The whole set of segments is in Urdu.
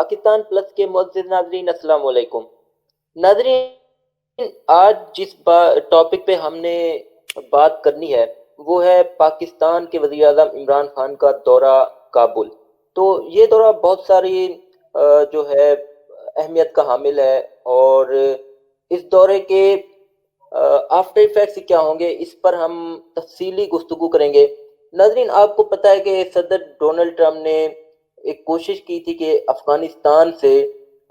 پاکستان پلس کے معزز ناظرین، السلام علیکم ناظرین۔ آج جس ٹاپک پہ ہم نے بات کرنی ہے وہ ہے پاکستان کے وزیر اعظم عمران خان کا دورہ کابل۔ تو یہ دورہ بہت ساری جو ہے اہمیت کا حامل ہے، اور اس دورے کے آفٹر ایفیکٹس کیا ہوں گے اس پر ہم تفصیلی گفتگو کریں گے۔ ناظرین، آپ کو پتہ ہے کہ صدر ڈونلڈ ٹرمپ نے ایک کوشش کی تھی کہ افغانستان سے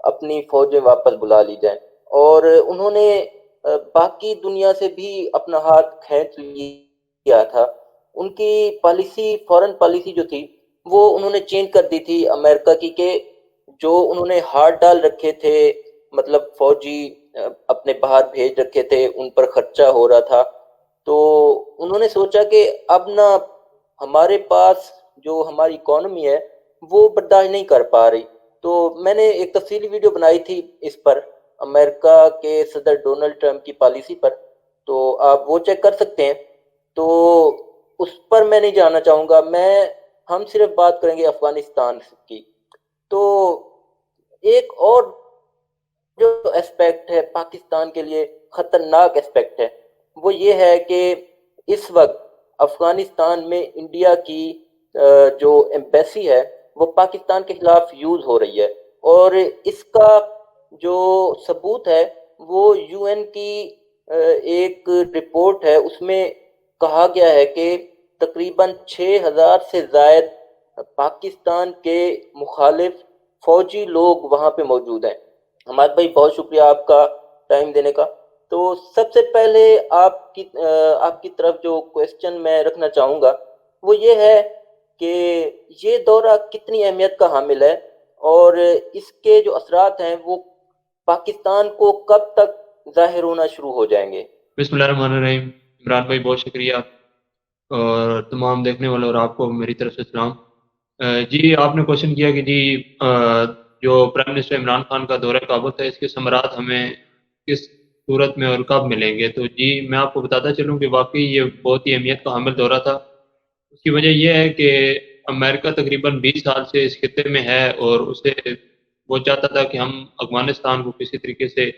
اپنی فوجیں واپس بلا لی جائیں، اور انہوں نے باقی دنیا سے بھی اپنا ہاتھ کھینچ لیا تھا۔ ان کی پالیسی، فورن پالیسی جو تھی وہ انہوں نے چینج کر دی تھی امریکہ کی، کہ جو انہوں نے ہاتھ ڈال رکھے تھے، مطلب فوجی اپنے باہر بھیج رکھے تھے، ان پر خرچہ ہو رہا تھا، تو انہوں نے سوچا کہ اب نہ ہمارے پاس جو ہماری اکانومی ہے وہ برداشت نہیں کر پا رہی۔ تو میں نے ایک تفصیلی ویڈیو بنائی تھی اس پر، امریکہ کے صدر ڈونلڈ ٹرمپ کی پالیسی پر، تو آپ وہ چیک کر سکتے ہیں۔ تو اس پر میں نہیں جانا چاہوں گا، ہم صرف بات کریں گے افغانستان کی۔ تو ایک اور جو اسپیکٹ ہے پاکستان کے لیے خطرناک اسپیکٹ ہے، وہ یہ ہے کہ اس وقت افغانستان میں انڈیا کی جو ایمبیسی ہے وہ پاکستان کے خلاف یوز ہو رہی ہے، اور اس کا جو ثبوت ہے وہ یو این کی ایک رپورٹ ہے، اس میں کہا گیا ہے کہ تقریباً 6,000 سے زائد پاکستان کے مخالف فوجی لوگ وہاں پہ موجود ہیں۔ حماد بھائی، بہت شکریہ آپ کا ٹائم دینے کا۔ تو سب سے پہلے آپ کی طرف جو کویسچن میں رکھنا چاہوں گا وہ یہ ہے کہ یہ دورہ کتنی اہمیت کا حامل ہے، اور اس کے جو اثرات ہیں وہ پاکستان کو کب تک ظاہر ہونا شروع ہو جائیں گے؟ بسم اللہ الرحمن الرحیم۔ عمران بھائی بہت شکریہ، اور تمام دیکھنے والوں اور آپ کو میری طرف سے سلام۔ جی، آپ نے کوشچن کیا کہ جی جو پرائم منسٹر عمران خان کا دورہ کابل ہے، اس کے ثمرات ہمیں کس صورت میں اور کب ملیں گے؟ تو جی میں آپ کو بتاتا چلوں کہ واقعی یہ بہت ہی اہمیت کا حامل دورہ تھا۔ اس کی وجہ یہ ہے کہ امریکہ تقریباً 20 سال سے اس خطے میں ہے، اور وہ چاہتا تھا کہ ہم افغانستان کو کسی طریقے سے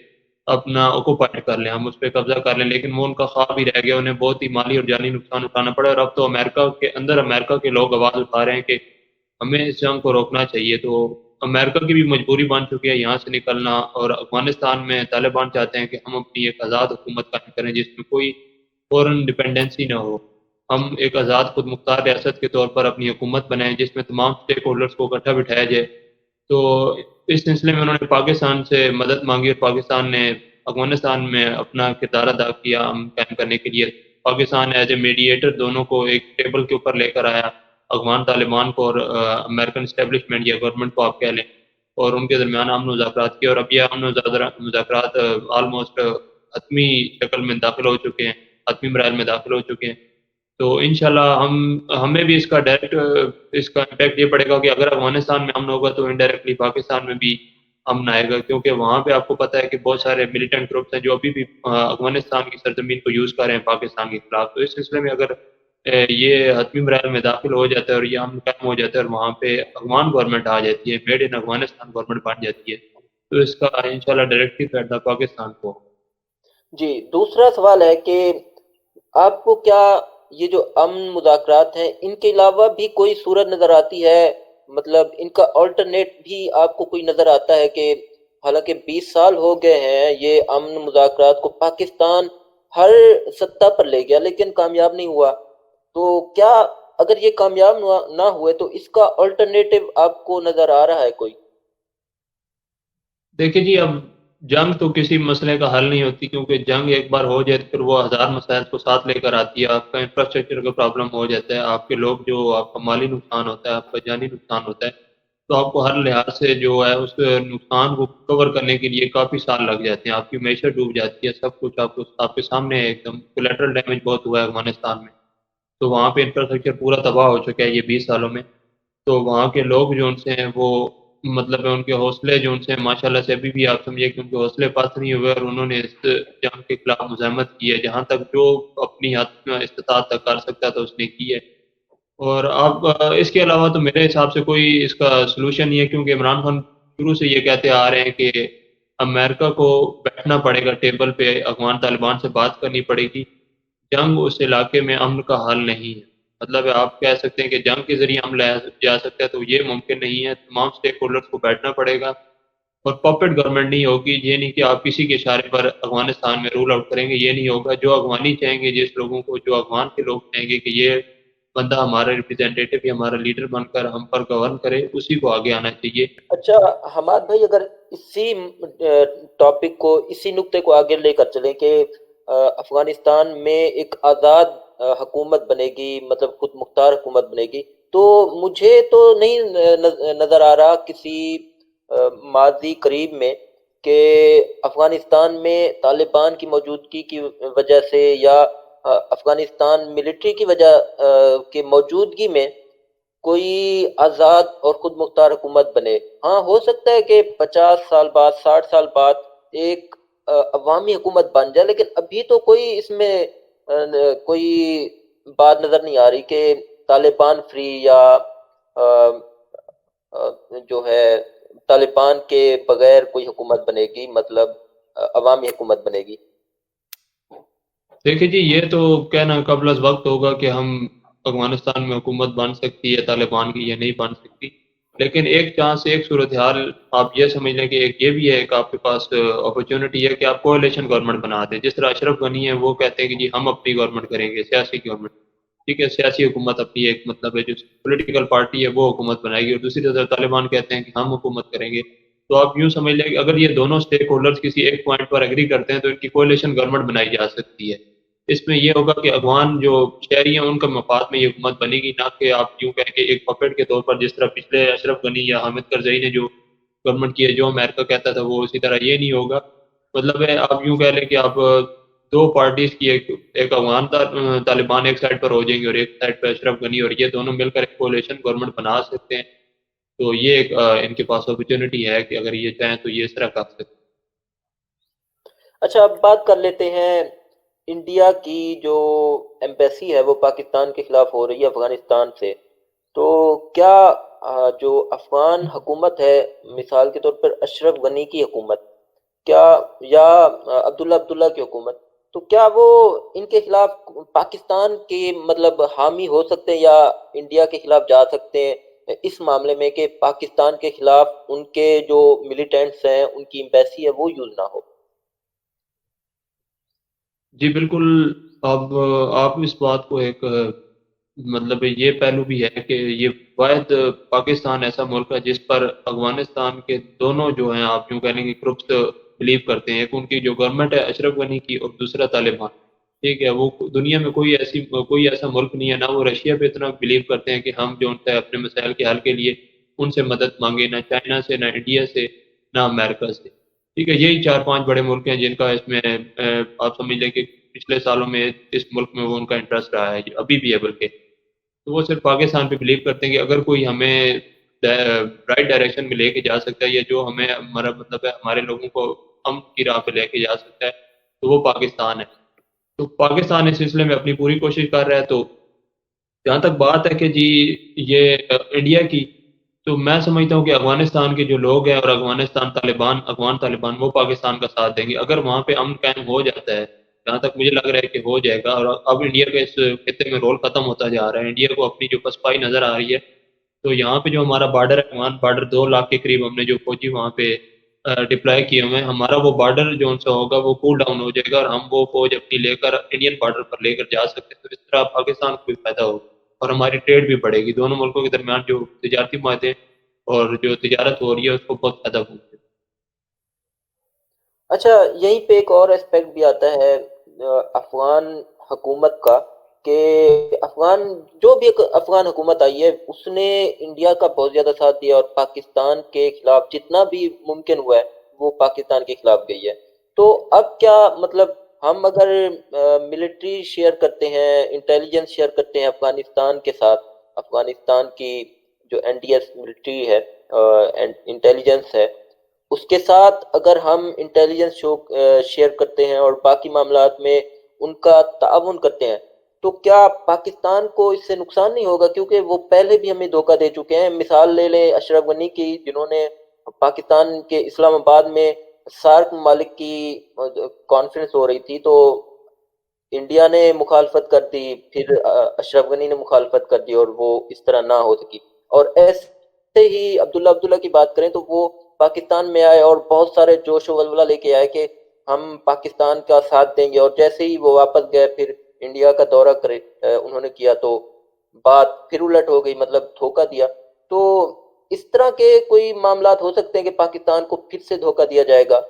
اپنا آکوپائڈ کر لیں، ہم اس پہ قبضہ کر لیں، لیکن وہ ان کا خواب ہی رہ گیا، انہیں بہت ہی مالی اور جانی نقصان اٹھانا پڑا، اور اب تو امریکہ کے لوگ آواز اٹھا رہے ہیں کہ ہمیں اس جنگ کو روکنا چاہیے۔ تو امریکہ کی بھی مجبوری بن چکی ہے یہاں سے نکلنا، اور افغانستان میں طالبان چاہتے ہیں کہ ہم اپنی ایک آزاد حکومت قائم کریں جس میں کوئی فورن ڈپینڈنسی نہ ہو، ہم ایک آزاد خود مختار ریاست کے طور پر اپنی حکومت بنائیں جس میں تمام اسٹیک ہولڈرز کو اکٹھا بٹھایا جائے۔ تو اس سلسلے میں انہوں نے پاکستان سے مدد مانگی، اور پاکستان نے افغانستان میں اپنا کردار ادا کیا قائم کرنے کے لیے۔ پاکستان ایز اے میڈیٹر دونوں کو ایک ٹیبل کے اوپر لے کر آیا، افغان طالبان کو اور امریکن اسٹیبلشمنٹ یا گورنمنٹ کو آپ کہہ لیں، اور ان کے درمیان امن و مذاکرات کیے، اور اب یہ امن و مذاکرات آلموسٹ حتمی شکل میں داخل ہو چکے ہیں، حتمی مراحل میں داخل ہو چکے ہیں۔ تو انشاءاللہ ہمیں بھی اس کا امپیکٹ یہ پڑے گا کہ اگر افغانستان میں امن ہوگا تو انڈائریکٹلی پاکستان میں بھی امن آئے گا، کیونکہ وہاں پہ آپ کو پتہ ہے کہ بہت سارے ملیٹنٹ گروپس ہیں جو ابھی بھی افغانستان کی سرزمین کو یوز کر رہے ہیں پاکستان کے خلاف۔ تو اس سلسلے میں اگر یہ حتمی مراحل میں داخل ہو جاتا ہے اور یہ امن قائم ہو جاتا ہے اور وہاں پہ افغان گورنمنٹ آ جاتی ہے، میڈ ان افغانستان گورنمنٹ بن جاتی ہے، تو اس کا انشاءاللہ ڈائریکٹلی فائدہ پاکستان کو۔ جی، دوسرا سوال ہے کہ آپ کو کیا یہ جو امن مذاکرات ہیں ان کے علاوہ بھی کوئی صورت نظر آتی ہے، مطلب ان کا آلٹرنیٹ بھی آپ کو کوئی نظر آتا ہے کہ حالانکہ 20 سال ہو گئے ہیں یہ امن مذاکرات کو پاکستان ہر سطح پر لے گیا لیکن کامیاب نہیں ہوا، تو کیا اگر یہ کامیاب نہ ہوئے تو اس کا آلٹرنیٹو آپ کو نظر آ رہا ہے کوئی؟ دیکھیں جی، اب جنگ تو کسی مسئلے کا حل نہیں ہوتی، کیونکہ جنگ ایک بار ہو جائے تو پھر وہ ہزار مسائل کو ساتھ لے کر آتی ہے۔ آپ کا انفراسٹرکچر کا پرابلم ہو جاتا ہے، آپ کے لوگ جو آپ کا مالی نقصان ہوتا ہے، آپ کا جانی نقصان ہوتا ہے، تو آپ کو ہر لحاظ سے جو ہے اس نقصان کو کور کرنے کے لیے کافی سال لگ جاتے ہیں، آپ کی معیشت ڈوب جاتی ہے، سب کچھ آپ کے سامنے ہے، ایک دم کولیٹرل ڈیمیج بہت ہوا ہے افغانستان میں۔ تو وہاں پہ انفراسٹرکچر پورا تباہ ہو چکا ہے یہ 20 سالوں میں۔ تو وہاں کے لوگ جو ان سے ہیں وہ مطلب ان کے حوصلے جو ان سے ماشاءاللہ سے ابھی بھی آپ سمجھیے کہ ان کے حوصلے پست نہیں ہوئے، اور انہوں نے اس جنگ کے خلاف مزاحمت کی ہے، جہاں تک جو اپنی حد استطاعت تک کر سکتا تھا اس نے کی ہے۔ اور اب اس کے علاوہ تو میرے حساب سے کوئی اس کا سلوشن نہیں ہے، کیونکہ عمران خان شروع سے یہ کہتے آ رہے ہیں کہ امریکہ کو بیٹھنا پڑے گا ٹیبل پہ، افغان طالبان سے بات کرنی پڑے گی، جنگ اس علاقے میں امن کا حل نہیں ہے۔ مطلب آپ کہہ سکتے ہیں کہ جنگ کے ذریعے ہم لایا جا سکتا ہے، تو یہ ممکن نہیں ہے، تمام اسٹیک ہولڈرس کو بیٹھنا پڑے گا، اور پپٹ گورنمنٹ نہیں ہوگی۔ یہ نہیں کہ آپ کسی کے اشارے پر افغانستان میں رول آؤٹ کریں گے، یہ نہیں ہوگا۔ جو افغانی چاہیں گے، جس لوگوں کو، جو افغان کے لوگ چاہیں گے کہ یہ بندہ ہمارا ریپرزینٹیٹو یا ہمارا لیڈر بن کر ہم پر گورن کرے، اسی کو آگے آنا چاہیے۔ اچھا حماد بھائی، اگر اسی ٹاپک کو، اسی نقطے کو آگے لے کر چلیں کہ افغانستان میں ایک آزاد حکومت بنے گی، مطلب خود مختار حکومت بنے گی، تو مجھے تو نہیں نظر آ رہا کسی ماضی قریب میں کہ افغانستان میں طالبان کی موجودگی کی وجہ سے یا افغانستان ملٹری کی وجہ کے موجودگی میں کوئی آزاد اور خود مختار حکومت بنے۔ ہاں، ہو سکتا ہے کہ 50 سال بعد، 60 سال بعد ایک عوامی حکومت بن جائے، لیکن ابھی تو کوئی اس میں کوئی بات نظر نہیں آ رہی کہ طالبان فری یا آ، جو ہے طالبان کے بغیر کوئی حکومت بنے گی، مطلب عوامی حکومت بنے گی۔ دیکھیں جی، یہ تو کہنا قبل از وقت ہوگا کہ ہم افغانستان میں حکومت بن سکتی ہے طالبان کی یا نہیں بن سکتی، لیکن ایک چانس، ایک صورتحال آپ یہ سمجھ لیں کہ ایک یہ بھی ہے کہ آپ کے پاس اپرچونٹی ہے کہ آپ کولیشن گورنمنٹ بنا دیں، جس طرح اشرف غنی ہے وہ کہتے ہیں کہ جی ہم اپنی گورنمنٹ کریں گے، سیاسی گورنمنٹ، ٹھیک ہے، سیاسی حکومت اپنی ایک مطلب ہے، جو پولیٹیکل پارٹی ہے وہ حکومت بنائے گی، اور دوسری طرف طالبان کہتے ہیں کہ ہم حکومت کریں گے۔ تو آپ یوں سمجھ لیں کہ اگر یہ دونوں اسٹیک ہولڈرز کسی ایک پوائنٹ پر ایگری کرتے ہیں تو ان کی کولیشن گورنمنٹ بنائی جا سکتی ہے۔ اس میں یہ ہوگا کہ افغان جو شہری ہیں ان کا مفاد میں یہ حکومت بنے گی، نہ کہ آپ یوں کہیں کہ ایک پپیٹ کے طور پر، جس طرح پچھلے اشرف غنی یا حامد کرزئی نے جو گورنمنٹ کی ہے، جو امریکہ کہتا تھا، وہ اسی طرح یہ نہیں ہوگا۔ مطلب ہے آپ یوں کہہ لیں کہ آپ دو پارٹیز کی، ایک افغان طالبان ایک سائڈ پر ہو جائیں گے اور ایک سائڈ پر اشرف غنی، اور یہ دونوں مل کر ایک کولیشن گورنمنٹ بنا سکتے ہیں۔ تو یہ ایک ان کے پاس اپرچونٹی ہے کہ اگر یہ چاہیں تو یہ اس طرح کر سکتے ہیں۔ اچھا، اب بات کر لیتے ہیں انڈیا کی جو ایمبیسی ہے وہ پاکستان کے خلاف ہو رہی ہے افغانستان سے، تو کیا جو افغان حکومت ہے، مثال کے طور پر اشرف غنی کی حکومت، کیا یا عبداللہ کی حکومت، تو کیا وہ ان کے خلاف پاکستان کے مطلب حامی ہو سکتے ہیں یا انڈیا کے خلاف جا سکتے ہیں اس معاملے میں کہ پاکستان کے خلاف ان کے جو ملیٹنٹس ہیں، ان کی ایمبیسی ہے وہ یوز نہ ہو؟ جی بالکل۔ اب آپ اس بات کو ایک مطلب یہ پہلو بھی ہے کہ یہ واحد پاکستان ایسا ملک ہے جس پر افغانستان کے دونوں جو ہیں، آپ یوں کہنے کی گروپس بلیو کرتے ہیں، ایک ان کی جو گورنمنٹ ہے اشرف غنی کی، اور دوسرا طالبان، ٹھیک ہے۔ وہ دنیا میں کوئی ایسا ملک نہیں ہے، نہ وہ رشیا پہ اتنا بلیو کرتے ہیں کہ ہم جو ان سے اپنے مسائل کے حل کے لیے ان سے مدد مانگے، نہ چائنا سے، نہ انڈیا سے، نہ امریکہ سے، ٹھیک ہے۔ یہی چار پانچ بڑے ملک ہیں جن کا اس میں آپ سمجھ لیں کہ پچھلے سالوں میں اس ملک میں وہ ان کا انٹرسٹ رہا ہے، ابھی بھی ہے بلکہ۔ تو وہ صرف پاکستان پہ بلیو کرتے ہیں کہ اگر کوئی ہمیں رائٹ ڈائریکشن میں لے کے جا سکتا ہے، یا جو ہمیں ہمارا مطلب ہے ہمارے لوگوں کو امن کی راہ پہ لے کے جا سکتا ہے، تو وہ پاکستان ہے۔ تو پاکستان اس سلسلے میں اپنی پوری کوشش کر رہا ہے۔ تو جہاں تک بات ہے کہ جی یہ انڈیا کی، تو میں سمجھتا ہوں کہ افغانستان کے جو لوگ ہیں اور افغان طالبان وہ پاکستان کا ساتھ دیں گے اگر وہاں پہ امن قائم ہو جاتا ہے۔ جہاں تک مجھے لگ رہا ہے کہ ہو جائے گا، اور اب انڈیا کا اس خطے میں رول ختم ہوتا جا رہا ہے، انڈیا کو اپنی جو پسپائی نظر آ رہی ہے۔ تو یہاں پہ جو ہمارا بارڈر ہے، افغان بارڈر، 2 لاکھ کے قریب ہم نے جو فوجی وہاں پہ ڈپلائی کیے ہوئے ہیں، ہمارا وہ بارڈر جو ان سے ہوگا وہ کول ڈاؤن ہو جائے گا، اور ہم وہ فوج اپنی لے کر انڈین بارڈر پر لے کر جا سکتے ہیں۔ تو اس طرح پاکستان کو بھی فائدہ ہوگا، اور ہماری ٹریڈ بھی بڑھے گی، دونوں ملکوں کے درمیان جو تجارتی معاہدے اور جو تجارت ہو رہی ہے اس کو بہت فائدہ ہوگا۔ اچھا، یہیں پہ ایک اور اسپیکٹ بھی آتا ہے افغان حکومت کا، کہ افغان جو بھی ایک افغان حکومت آئی ہے اس نے انڈیا کا بہت زیادہ ساتھ دیا، اور پاکستان کے خلاف جتنا بھی ممکن ہوا ہے وہ پاکستان کے خلاف گئی ہے۔ تو اب کیا مطلب ہم اگر ملٹری شیئر کرتے ہیں، انٹیلیجنس شیئر کرتے ہیں افغانستان کے ساتھ، افغانستان کی جو این ڈی ایس ملٹری ہے، انٹیلیجنس ہے، اس کے ساتھ اگر ہم انٹیلیجنس شیئر کرتے ہیں اور باقی معاملات میں ان کا تعاون کرتے ہیں، تو کیا پاکستان کو اس سے نقصان نہیں ہوگا؟ کیونکہ وہ پہلے بھی ہمیں دھوکہ دے چکے ہیں۔ مثال لے لیں اشرف غنی کی، جنہوں نے پاکستان کے اسلام آباد میں سارک ممالک کی کانفرنس ہو رہی تھی، تو انڈیا نے مخالفت کر دی، پھر اشرف غنی نے مخالفت کر دی اور وہ اس طرح نہ ہو سکی. اور ایسے ہی عبداللہ کی بات کریں تو وہ پاکستان میں آئے اور بہت سارے جوش و ولولہ لے کے آئے کہ ہم پاکستان کا ساتھ دیں گے، اور جیسے ہی وہ واپس گئے پھر انڈیا کا دورہ کرے انہوں نے کیا تو بات پھر الٹ ہو گئی، مطلب دھوکہ دیا. تو اس طرح کے کوئی معاملات ہو سکتے ہیں کہ پاکستان کو پھر سے دھوکہ دیا جائے گا؟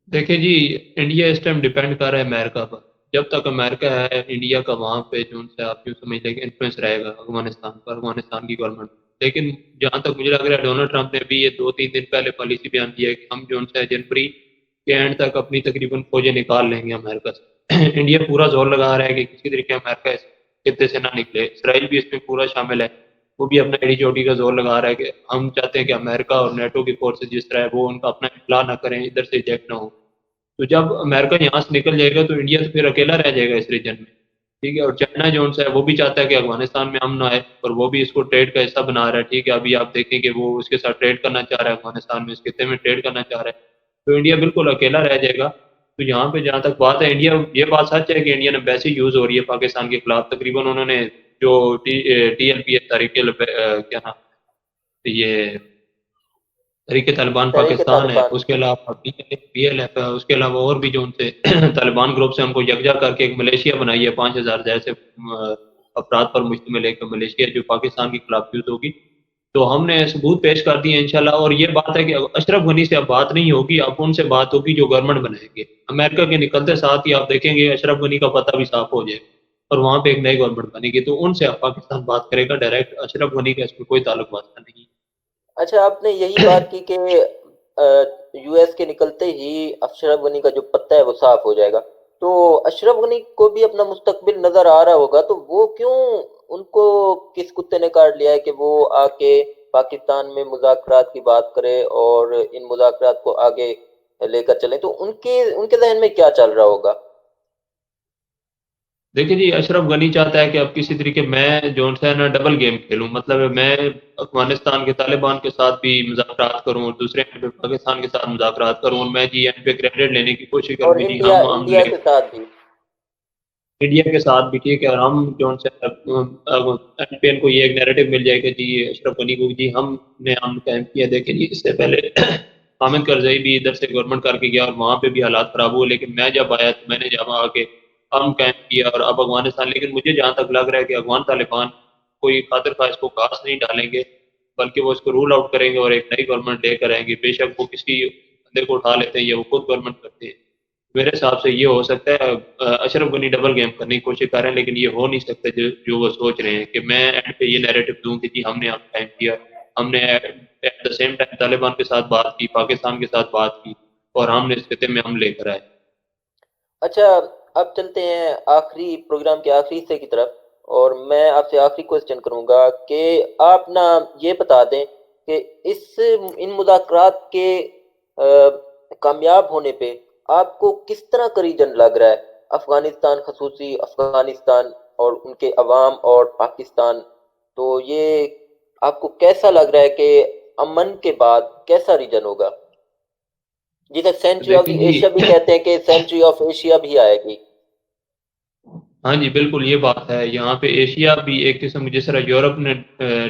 دیکھیں جی، انڈیا اس ٹائم ڈیپینڈ کر رہا ہے امریکہ پر. جب تک امریکہ ہے انڈیا کا وہاں پہ جو ان سے آپ یوں سمجھ لیں کہ انفلوئنس رہے گا افغانستان پر، افغانستان کی گورنمنٹ. لیکن جہاں تک مجھے لگ رہا ہے ڈونلڈ ٹرمپ نے بھی یہ 2-3 دن پہلے پالیسی بیان کی ہے کہ ہم جو ان سے جنوری کے اینڈ تک اپنی تقریباً فوجیں نکال لیں گے امریکہ سے. انڈیا پورا زور لگا رہا ہے کہ کسی طریقے امریکہ اس خطے سے نہ نکلے. اسرائیل بھی اس میں پورا شامل ہے، وہ بھی اپنا ایڈی چوٹی کا زور لگا رہا ہے کہ ہم چاہتے ہیں کہ امریکہ اور نیٹو کی فورسز جس طرح ہے وہ ان کا اپنا اطلاع نہ کریں، ادھر سے ایجیکٹ نہ ہو. تو جب امریکہ یہاں سے نکل جائے گا تو انڈیا تو پھر اکیلا رہ جائے گا اس ریجن میں، ٹھیک ہے. اور چائنا جو ان سے ہے وہ بھی چاہتا ہے کہ افغانستان میں امن آئے، اور وہ بھی اس کو ٹریڈ کا حصہ بنا رہا ہے، ٹھیک ہے. ابھی آپ دیکھیں کہ وہ اس کے ساتھ ٹریڈ کرنا چاہ رہا ہے، افغانستان میں اس خطے میں ٹریڈ کرنا چاہ رہا ہے. تو انڈیا بالکل اکیلا رہ جائے گا. تو یہاں پہ جہاں تک بات ہے انڈیا، یہ بات سچ ہے کہ انڈیا نے ویسے یوز ہو رہی ہے پاکستان کے خلاف. تقریباً انہوں نے جو ٹی ایل پی تحریک کیا نام یہ تحریک طالبان تحریک پاکستان ہے، طالبان. اس کے علاوہ پی ایل ایف ہے، اس کے علاوہ اور بھی جو ان سے طالبان گروپ سے ان کو یکجا کر کے ایک ملیشیا بنائی ہے 5,000 جیسے افراد پر مشتمل ایک ملیشیا جو پاکستان کے خلاف یوز ہوگی. تو ہم نے ثبوت پیش کر دیے انشاءاللہ. اور یہ بات ہے کہ اشرف غنی سے اب بات نہیں ہوگی، اب ان سے بات ہوگی جو گورنمنٹ بنائیں گے. امریکہ کے نکلتے ساتھ ہی آپ دیکھیں گے اشرف غنی کا پتہ بھی صاف ہو جائے اور وہاں پہ ایک نئی گورنمنٹ بنے گی، تو ان سے اب پاکستان بات کرے گا ڈائریکٹ. اشرف غنی کا اس میں کوئی تعلق واسطہ نہیں. اچھا، آپ نے یہی بات کی کہ یو ایس کے نکلتے ہی اشرف غنی کا جو پتہ ہے وہ صاف ہو جائے گا، تو اشرف غنی کو بھی اپنا مستقبل نظر آ رہا ہوگا، تو وہ کیوں ان کو کس کتے نے کاٹ لیا ہے کہ وہ آ کے پاکستان میں مذاکرات کی بات کرے اور ان مذاکرات کو آگے لے کر چلیں؟ تو ان کے ذہن میں کیا چل رہا ہوگا؟ دیکھیں جی، اشرف غنی چاہتا ہے کہ اب کسی طریقے میں جو ہے نا ڈبل گیم کھیلوں. مطلب ہے میں افغانستان کے طالبان کے ساتھ بھی مذاکرات کروں اور دوسرے اینڈ پہ پاکستان کے ساتھ مذاکرات کروں، اور میں جی اینڈ پہ کریڈٹ لینے کی کوشش اور کروں کہ جی انڈیا ہم انڈیا لے کے ساتھ بھی. انڈیا کے ساتھ بھی ٹھیک ہے. اور ہم جو اینڈ پہ ان کو یہ ایک نیریٹو مل جائے کہ جی اشرف غنی کو جی ہم نے ہم قائم کیا. دیکھیں جی اس سے پہلے حامد کرزئی بھی ادھر سے گورنمنٹ کر کے گیا اور وہاں پہ بھی حالات خراب ہوئے، لیکن میں جب آیا تو میں نے جب آ کے ہم قائم کیا اور اب افغانستان. لیکن مجھے جہاں تک لگ رہا ہے کہ افغان طالبان کوئی خاطر خواہ اس کو گھاس نہیں ڈالیں گے، بلکہ وہ اس کو رول آؤٹ کریں گے اور ایک نئی گورنمنٹ لے کر آئیں گے. بے شک وہ کسی بندے کو اٹھا لیتے ہیں یا وہ خود گورنمنٹ کرتے ہیں. میرے حساب سے یہ ہو سکتا ہے. اشرف غنی ڈبل گیم کرنے کی کوشش کر رہے ہیں، لیکن یہ ہو نہیں سکتا جو وہ سوچ رہے ہیں کہ میں اینڈ پہ یہ نیریٹو دوں کہ جی ہم نے آپ قائم کیا. ہم نے at the same time Taliban کے ساتھ بات کی، پاکستان کے ساتھ بات کی، اور ہم نے اس خطے میں ہم لے کر آئے. اچھا، اب چلتے ہیں آخری پروگرام کے آخری حصے کی طرف، اور میں آپ سے آخری کوشچن کروں گا کہ آپ نا یہ بتا دیں کہ ان مذاکرات کے کامیاب ہونے پہ آپ کو کس طرح کا ریجن لگ رہا ہے؟ افغانستان، خصوصی افغانستان اور ان کے عوام، اور پاکستان، تو یہ آپ کو کیسا لگ رہا ہے کہ امن کے بعد کیسا ریجن ہوگا، جسے سینچری آف دی دیکھیں جی ایشیا بھی کہتے ہیں کہ سینچری آف ایشیا بھی آئے گی؟ ہاں جی بالکل یہ بات ہے. یہاں پہ ایشیا بھی ایک قسم جس طرح یورپ نے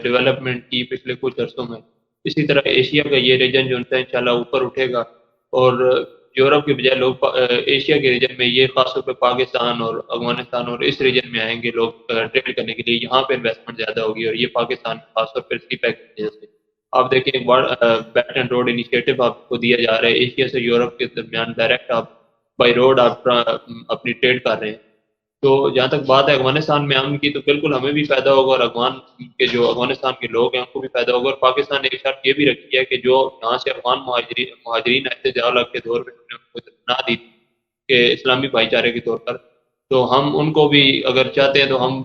ڈیولپمنٹ کی پچھلے کچھ عرصوں میں، اسی طرح ایشیا کا یہ ریجن جو ہے انشاءاللہ اوپر اٹھے گا. اور یورپ کے بجائے لوگ ایشیا کے ریجن میں یہ خاص طور پہ پاکستان اور افغانستان اور اس ریجن میں آئیں گے لوگ ٹریڈ کرنے کے لیے. یہاں پہ انویسٹمنٹ زیادہ ہوگی، اور یہ پاکستان خاص طور پہ سی پیک کی وجہ سے. آپ دیکھیں بیلٹ اینڈ روڈ انیشیٹو آپ کو دیا جا رہا ہے، ایشیا سے یورپ کے درمیان ڈائریکٹ آپ بائی روڈ آپ اپنی ٹریڈ کر رہے ہیں. تو جہاں تک بات ہے افغانستان میں امن کی، تو بالکل ہمیں بھی فائدہ ہوگا، اور افغان کے جو افغانستان کے لوگ ہیں ان کو بھی فائدہ ہوگا. اور پاکستان نے ایک شرط یہ بھی رکھی ہے کہ جو یہاں سے افغان مہاجرین احتجاج کے دور میں ہم نے ان کو اطلاع دی کہ اسلامی بھائی چارے کے طور پر، تو ہم ان کو بھی اگر چاہتے ہیں تو ہم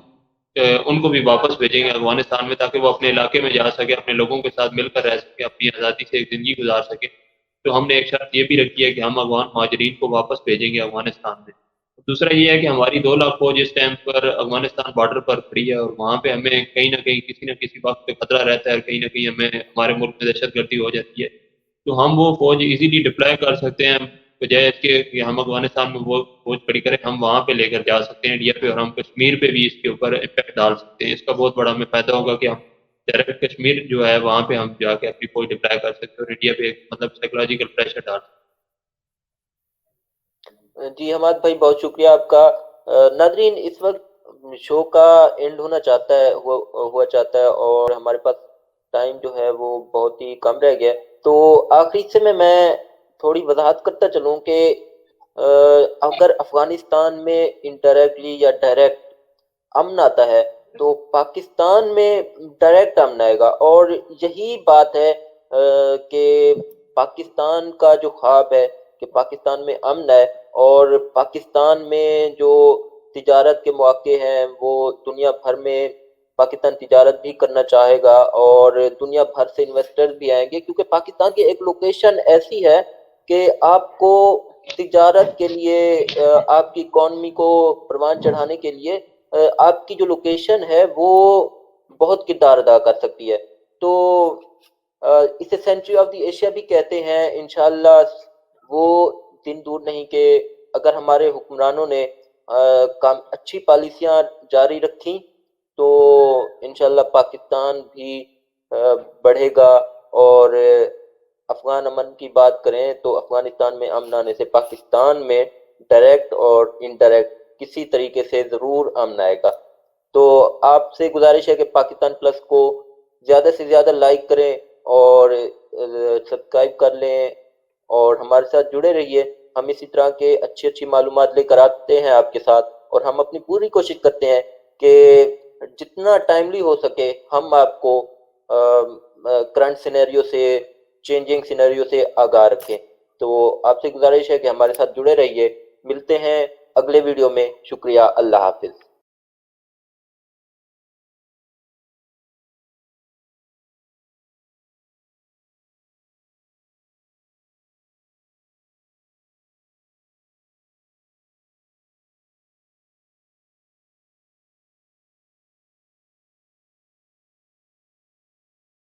ان کو بھی واپس بھیجیں گے افغانستان میں، تاکہ وہ اپنے علاقے میں جا سکے، اپنے لوگوں کے ساتھ مل کر رہ سکے، اپنی آزادی سے ایک زندگی گزار سکے. تو ہم نے ایک شرط یہ بھی رکھی ہے کہ ہم افغان مہاجرین کو واپس بھیجیں گے افغانستان میں. دوسرا یہ ہے کہ ہماری 2 لاکھ فوج اس ٹائم پر افغانستان بارڈر پر کھڑی ہے، اور وہاں پہ ہمیں کہیں نہ کہیں کسی نہ کسی وقت پہ خطرہ رہتا ہے، اور کہیں نہ کہیں ہمیں ہمارے ملک میں دہشت گردی ہو جاتی ہے، تو ہم وہ فوج ایزیلی ڈپلائے کر سکتے ہیں، بجائے اس کے کہ ہم افغانستان میں وہ فوج کھڑی کریں، ہم وہاں پہ لے کر جا سکتے ہیں انڈیا پہ، اور ہم کشمیر پہ بھی اس کے اوپر امپیکٹ ڈال سکتے ہیں۔ اس کا بہت بڑا ہمیں فائدہ ہوگا کہ ہم ڈائریکٹ کشمیر جو ہے وہاں پہ ہم جا کے اپنی فوج ڈپلائے کر سکتے ہیں، اور انڈیا پہ ایک مطلب سائیکولوجیکل پریشر ڈال سکتے جی حماد بھائی، بہت شکریہ آپ کا۔ ناظرین، اس وقت شو کا اینڈ ہونا چاہتا ہے، ہوا چاہتا ہے، اور ہمارے پاس ٹائم جو ہے وہ بہت ہی کم رہ گیا ہے۔ تو آخری سے میں تھوڑی وضاحت کرتا چلوں کہ اگر افغانستان میں انڈائریکٹلی یا ڈائریکٹ امن آتا ہے تو پاکستان میں ڈائریکٹ امن آئے گا، اور یہی بات ہے کہ پاکستان کا جو خواب ہے کہ پاکستان میں امن ہے، اور پاکستان میں جو تجارت کے مواقع ہیں وہ دنیا بھر میں پاکستان تجارت بھی کرنا چاہے گا، اور دنیا بھر سے انویسٹر بھی آئیں گے، کیونکہ پاکستان کی ایک لوکیشن ایسی ہے کہ آپ کو تجارت کے لیے، آپ کی اکانومی کو پروان چڑھانے کے لیے آپ کی جو لوکیشن ہے وہ بہت کردار ادا کر سکتی ہے۔ تو اسے سینچری آف دی ایشیا بھی کہتے ہیں۔ انشاءاللہ وہ دن دور نہیں کہ اگر ہمارے حکمرانوں نے اچھی پالیسیاں جاری رکھیں تو انشاءاللہ پاکستان بھی بڑھے گا، اور افغان امن کی بات کریں تو افغانستان میں امن آنے سے پاکستان میں ڈائریکٹ اور انڈائریکٹ کسی طریقے سے ضرور امن آئے گا۔ تو آپ سے گزارش ہے کہ پاکستان پلس کو زیادہ سے زیادہ لائک کریں اور سبسکرائب کر لیں، اور ہمارے ساتھ جڑے رہیے۔ ہم اسی طرح کے اچھی معلومات لے کر آتے ہیں آپ کے ساتھ، اور ہم اپنی پوری کوشش کرتے ہیں کہ جتنا ٹائملی ہو سکے ہم آپ کو کرنٹ سینیریو سے، چینجنگ سینیریو سے آگاہ رکھیں۔ تو آپ سے گزارش ہے کہ ہمارے ساتھ جڑے رہیے۔ ملتے ہیں اگلے ویڈیو میں۔ شکریہ، اللہ حافظ۔